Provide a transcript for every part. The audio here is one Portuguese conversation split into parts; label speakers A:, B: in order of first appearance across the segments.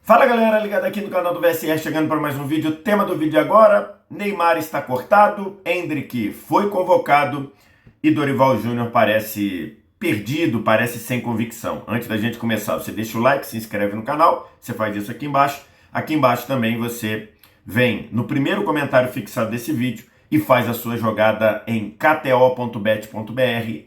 A: Fala galera, ligado aqui no canal do VSR, chegando para mais um vídeo. O tema do vídeo agora: Neymar está cortado, Endrick foi convocado e Dorival Júnior parece perdido, parece sem convicção. Antes da gente começar, você deixa o like, se inscreve no canal, você faz isso aqui embaixo. Aqui embaixo também você vem no primeiro comentário fixado desse vídeo e faz a sua jogada em kto.bet.br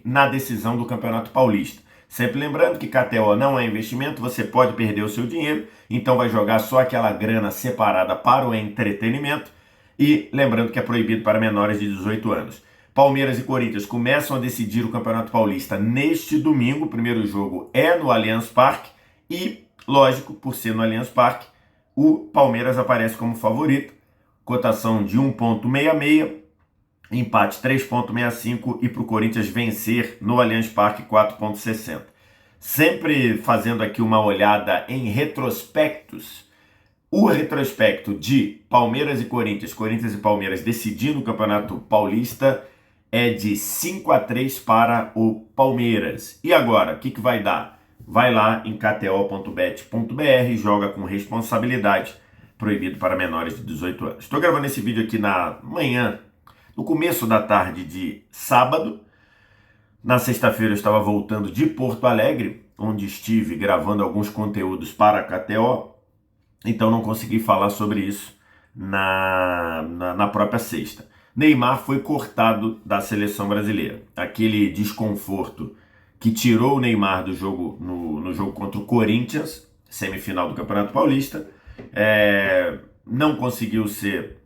A: na decisão do Campeonato Paulista. Sempre lembrando que KTO não é investimento, você pode perder o seu dinheiro, então vai jogar só aquela grana separada para o entretenimento. E lembrando que é proibido para menores de 18 anos. Palmeiras e Corinthians começam a decidir o Campeonato Paulista neste domingo. O primeiro jogo é no Allianz Parque e, lógico, por ser no Allianz Parque, o Palmeiras aparece como favorito. Cotação de 1,66. Empate 3,65 e para o Corinthians vencer no Allianz Parque 4,60. Sempre fazendo aqui uma olhada em retrospectos. O retrospecto de Palmeiras e Corinthians, Corinthians e Palmeiras decidindo o Campeonato Paulista é de 5-3 para o Palmeiras. E agora, o que vai dar? Vai lá em kto.bet.br, joga com responsabilidade, proibido para menores de 18 anos. Estou gravando esse vídeo aqui na manhã, no começo da tarde de sábado. Na sexta-feira eu estava voltando de Porto Alegre, onde estive gravando alguns conteúdos para a KTO, então não consegui falar sobre isso na própria sexta. Neymar foi cortado da seleção brasileira. Aquele desconforto que tirou o Neymar do jogo no jogo contra o Corinthians, semifinal do Campeonato Paulista, não conseguiu ser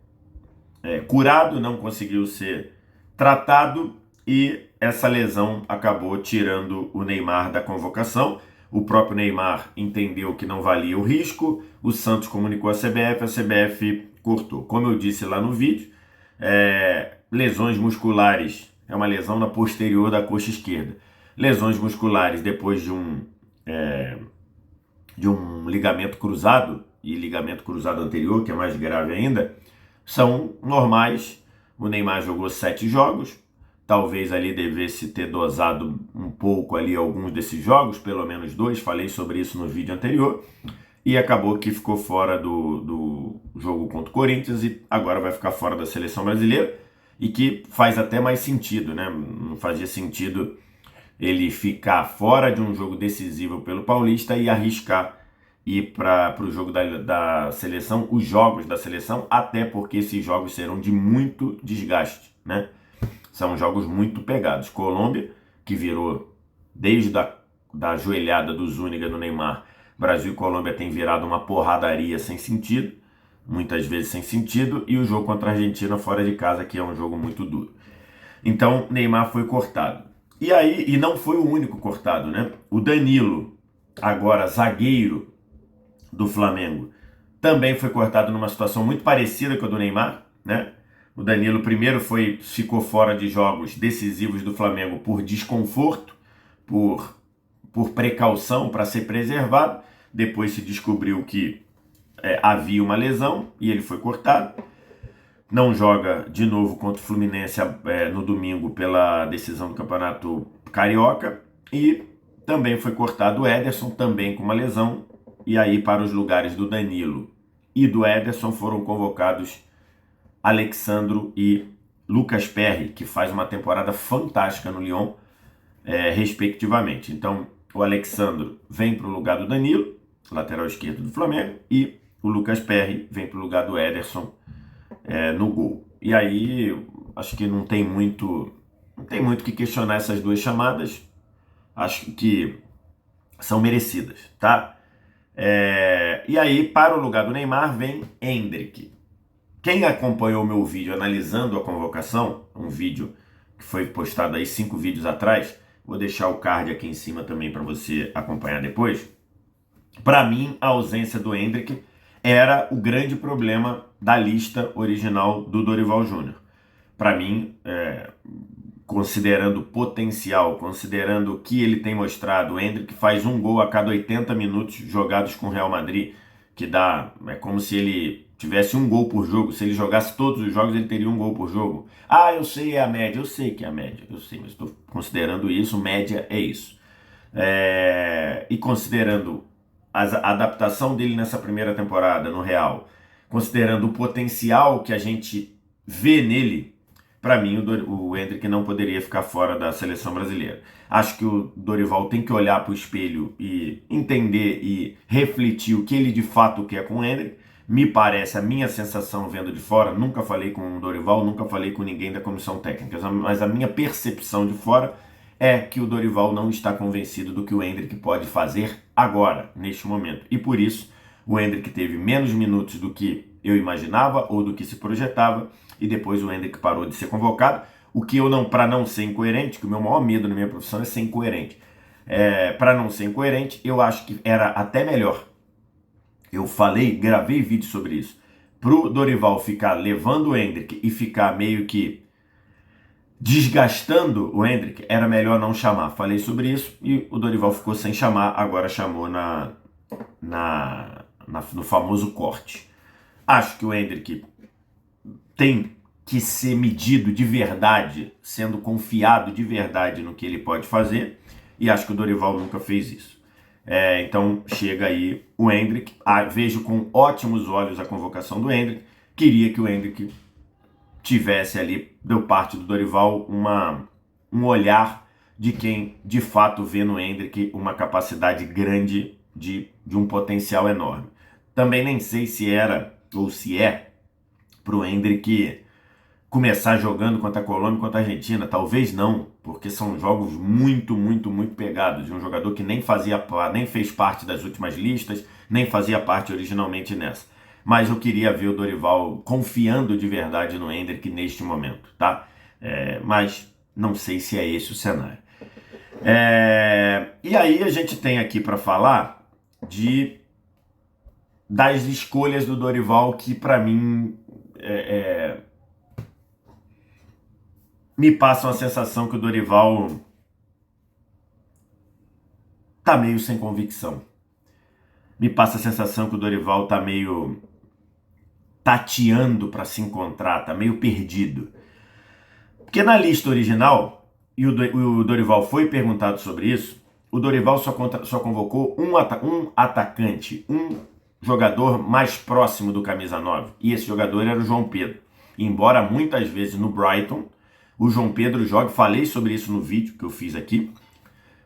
A: curado, não conseguiu ser tratado e essa lesão acabou tirando o Neymar da convocação. O próprio Neymar entendeu que não valia o risco, o Santos comunicou à CBF, a CBF cortou. Como eu disse lá no vídeo, lesões musculares, é uma lesão na posterior da coxa esquerda. Lesões musculares depois de um ligamento cruzado, e ligamento cruzado anterior, que é mais grave ainda, são normais. O Neymar jogou 7 jogos, talvez ali devesse ter dosado um pouco ali alguns desses jogos, pelo menos 2, falei sobre isso no vídeo anterior, e acabou que ficou fora do jogo contra o Corinthians e agora vai ficar fora da seleção brasileira, e que faz até mais sentido, né? Não fazia sentido ele ficar fora de um jogo decisivo pelo Paulista e arriscar ir para o jogo da seleção, os jogos da seleção, até porque esses jogos serão de muito desgaste, né? São jogos muito pegados. Colômbia, que virou desde da joelhada do Zúñiga no Neymar, Brasil e Colômbia tem virado uma porradaria sem sentido, muitas vezes sem sentido, e o jogo contra a Argentina fora de casa, que é um jogo muito duro. Então, Neymar foi cortado. E não foi o único cortado, né? O Danilo, agora zagueiro do Flamengo, também foi cortado numa situação muito parecida com a do Neymar, né? O Danilo primeiro ficou fora de jogos decisivos do Flamengo por desconforto, por precaução, para ser preservado. Depois se descobriu que havia uma lesão e ele foi cortado. Não joga de novo contra o Fluminense no domingo pela decisão do Campeonato Carioca. E também foi cortado o Ederson, também com uma lesão. E aí, para os lugares do Danilo e do Ederson, foram convocados Alexandro e Lucas Perry, que faz uma temporada fantástica no Lyon, respectivamente. Então, o Alexandro vem para o lugar do Danilo, lateral esquerdo do Flamengo, e o Lucas Perry vem para o lugar do Ederson no gol. E aí, acho que não tem muito que questionar essas duas chamadas. Acho que são merecidas, tá? E aí, para o lugar do Neymar, vem Endrick. Quem acompanhou o meu vídeo analisando a convocação, um vídeo que foi postado aí 5 vídeos atrás, vou deixar o card aqui em cima também para você acompanhar depois. Para mim, a ausência do Endrick era o grande problema da lista original do Dorival Júnior. Para mim, considerando o potencial, considerando o que ele tem mostrado, o Endrick faz um gol a cada 80 minutos jogados com o Real Madrid, que é como se ele tivesse um gol por jogo. Se ele jogasse todos os jogos, ele teria um gol por jogo. Eu sei, é a média. Eu sei que é a média. Eu sei, mas estou considerando isso. Média é isso. E considerando a adaptação dele nessa primeira temporada no Real, considerando o potencial que a gente vê nele, para mim o Endrick não poderia ficar fora da seleção brasileira. Acho que o Dorival tem que olhar para o espelho e entender e refletir o que ele de fato quer com o Endrick. Me parece, a minha sensação vendo de fora, nunca falei com o Dorival, nunca falei com ninguém da comissão técnica, mas a minha percepção de fora é que o Dorival não está convencido do que o Endrick pode fazer agora, neste momento. E por isso, o Endrick teve menos minutos do que eu imaginava ou do que se projetava, e depois o Endrick parou de ser convocado, o que eu não, para não ser incoerente, que o meu maior medo na minha profissão é ser incoerente. Para não ser incoerente, eu acho que era até melhor. Eu falei, gravei vídeo sobre isso. Pro Dorival ficar levando o Endrick e ficar meio que desgastando o Endrick, era melhor não chamar. Falei sobre isso e o Dorival ficou sem chamar, agora chamou no famoso corte. Acho que o Endrick tem que ser medido de verdade, sendo confiado de verdade no que ele pode fazer, e acho que o Dorival nunca fez isso. Então chega aí o Endrick, vejo com ótimos olhos a convocação do Endrick, queria que o Endrick tivesse ali, da parte do Dorival, um olhar de quem de fato vê no Endrick uma capacidade grande de um potencial enorme. Também nem sei se era ou se é pro Endrick começar jogando contra a Colômbia e contra a Argentina. Talvez não, porque são jogos muito, muito, muito pegados, de um jogador que nem fez parte das últimas listas, nem fazia parte originalmente nessa. Mas eu queria ver o Dorival confiando de verdade no Endrick neste momento, tá? Mas não sei se é esse o cenário. E aí a gente tem aqui para falar das escolhas do Dorival que para mim me passam a sensação que o Dorival tá meio sem convicção. Me passa a sensação que o Dorival tá meio tateando para se encontrar, tá meio perdido. Porque na lista original, e o Dorival foi perguntado sobre isso, o Dorival só convocou um atacante, um jogador mais próximo do camisa 9. E esse jogador era o João Pedro. Embora muitas vezes no Brighton o João Pedro jogue, falei sobre isso no vídeo que eu fiz aqui,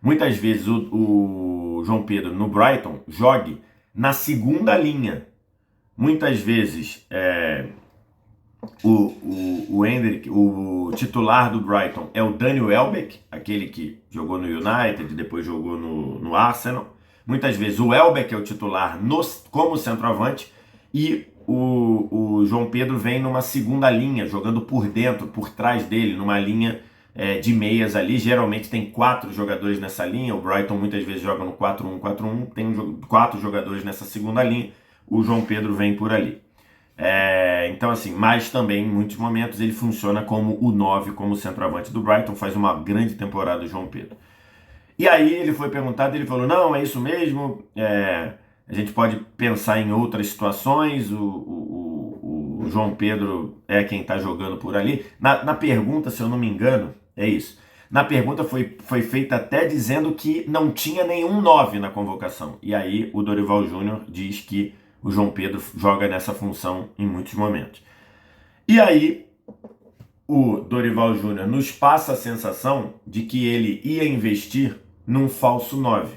A: muitas vezes o João Pedro no Brighton jogue na segunda linha. Muitas vezes o Endrick, o titular do Brighton é o Daniel Welbeck, aquele que jogou no United, depois jogou no Arsenal. Muitas vezes o Welbeck é o titular como centroavante e o João Pedro vem numa segunda linha, jogando por dentro, por trás dele, numa linha de meias ali. Geralmente tem 4 jogadores nessa linha. O Brighton muitas vezes joga no 4-1-4-1, tem 4 jogadores nessa segunda linha. O João Pedro vem por ali. Então assim, mas também em muitos momentos ele funciona como o 9, como centroavante do Brighton, faz uma grande temporada o João Pedro. E aí ele foi perguntado, ele falou, não, é isso mesmo, a gente pode pensar em outras situações, o João Pedro é quem está jogando por ali. Na pergunta, se eu não me engano, é isso. Na pergunta foi feita até dizendo que não tinha nenhum 9 na convocação. E aí o Dorival Júnior diz que o João Pedro joga nessa função em muitos momentos. E aí o Dorival Júnior nos passa a sensação de que ele ia investir num falso 9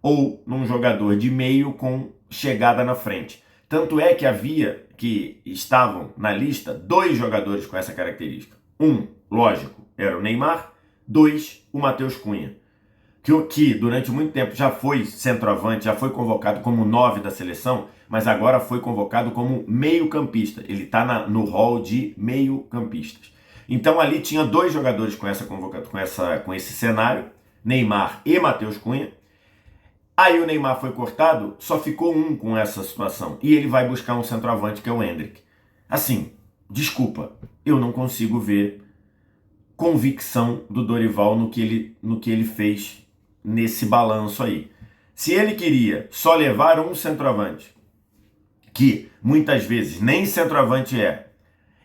A: ou num jogador de meio com chegada na frente. Tanto é que estavam na lista 2 jogadores com essa característica. Um, lógico, era o Neymar. 2, o Matheus Cunha, que durante muito tempo já foi centroavante, já foi convocado como 9 da seleção, mas agora foi convocado como meio-campista. Ele está no hall de meio-campistas. Então ali tinha 2 jogadores com esse cenário, Neymar e Matheus Cunha. Aí o Neymar foi cortado, só ficou um com essa situação. E ele vai buscar um centroavante que é o Endrick. Assim, desculpa, eu não consigo ver convicção do Dorival no que ele fez nesse balanço aí. Se ele queria só levar um centroavante, que muitas vezes nem centroavante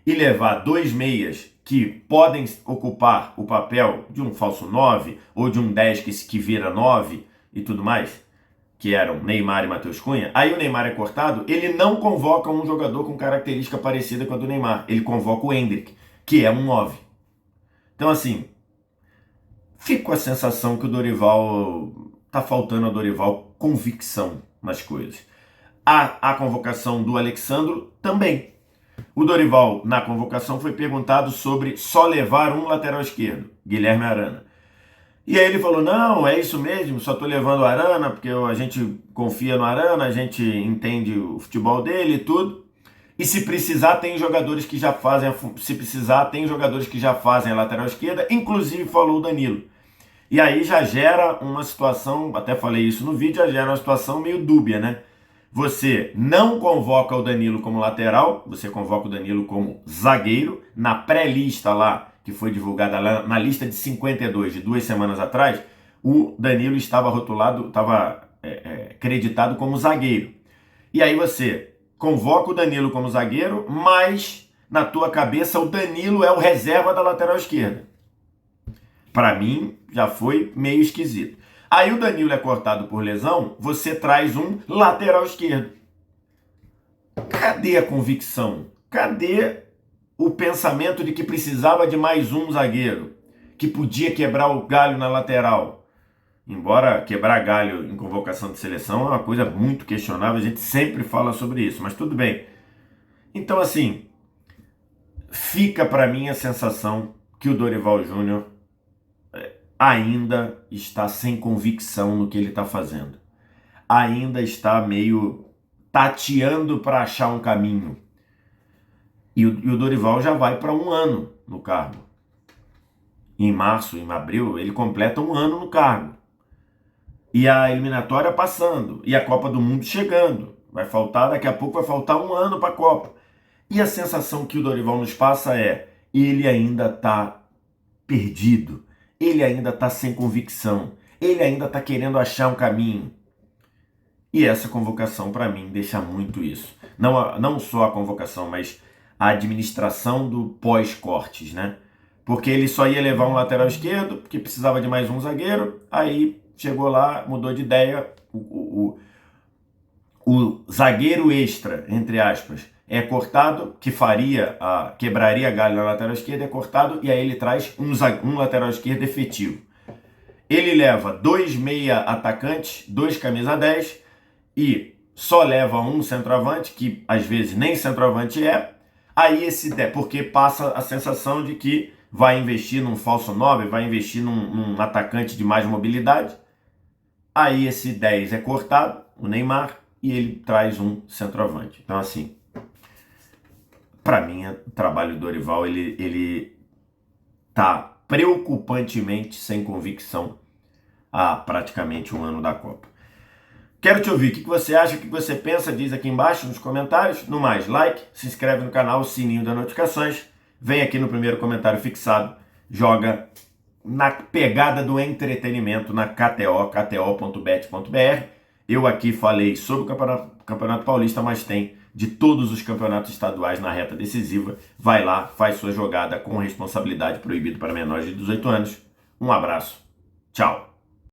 A: e levar 2 meias que podem ocupar o papel de um falso 9 ou de um 10 que vira 9 e tudo mais, que eram Neymar e Matheus Cunha, aí o Neymar é cortado, ele não convoca um jogador com característica parecida com a do Neymar, ele convoca o Endrick, que é um 9. Então assim, fico com a sensação que o Dorival, tá faltando a Dorival convicção nas coisas. A convocação do Alexandro também. O Dorival, na convocação, foi perguntado sobre só levar um lateral esquerdo, Guilherme Arana. E aí ele falou, não, é isso mesmo, só tô levando o Arana, porque a gente confia no Arana, a gente entende o futebol dele e tudo. E se precisar, tem jogadores que já fazem a lateral esquerda, inclusive falou o Danilo. E aí já gera uma situação, até falei isso no vídeo, já gera uma situação meio dúbia, né? Você não convoca o Danilo como lateral, você convoca o Danilo como zagueiro. Na pré-lista lá, que foi divulgada lá, na lista de 52 de 2 semanas atrás, o Danilo estava rotulado, estava creditado como zagueiro. E aí você convoca o Danilo como zagueiro, mas na tua cabeça o Danilo é o reserva da lateral esquerda. Para mim, já foi meio esquisito. Aí o Danilo é cortado por lesão, você traz um lateral esquerdo. Cadê a convicção? Cadê o pensamento de que precisava de mais um zagueiro? Que podia quebrar o galho na lateral? Embora quebrar galho em convocação de seleção é uma coisa muito questionável, a gente sempre fala sobre isso, mas tudo bem. Então assim, fica para mim a sensação que o Dorival Júnior ainda está sem convicção no que ele está fazendo. Ainda está meio tateando para achar um caminho. E o Dorival já vai para 1 ano no cargo. Em março, em abril, ele completa 1 ano no cargo. E a eliminatória passando. E a Copa do Mundo chegando. Daqui a pouco vai faltar 1 ano para a Copa. E a sensação que o Dorival nos passa é, ele ainda está perdido. Ele ainda está sem convicção. Ele ainda está querendo achar um caminho. E essa convocação, para mim, deixa muito isso. Não só a convocação, mas a administração do pós-cortes, né? Porque ele só ia levar um lateral esquerdo, porque precisava de mais um zagueiro, aí chegou lá, mudou de ideia, o zagueiro extra, entre aspas, é cortado, que quebraria galho na lateral esquerda, é cortado, e aí ele traz um lateral esquerdo efetivo. Ele leva 2 meia atacantes, 2 camisa 10, e só leva um centroavante, que às vezes nem centroavante é, aí porque passa a sensação de que vai investir num falso 9, vai investir num atacante de mais mobilidade, aí esse 10 é cortado, o Neymar, e ele traz um centroavante. Então assim, para mim, o trabalho do Dorival, ele tá preocupantemente sem convicção há praticamente 1 ano da Copa. Quero te ouvir, o que você acha, o que você pensa, diz aqui embaixo nos comentários. No mais, like, se inscreve no canal, o sininho das notificações, vem aqui no primeiro comentário fixado, joga na pegada do entretenimento na KTO, kto.bet.br. Eu aqui falei sobre o Campeonato Paulista, mas tem de todos os campeonatos estaduais na reta decisiva. Vai lá, faz sua jogada com responsabilidade, proibido para menores de 18 anos. Um abraço, tchau.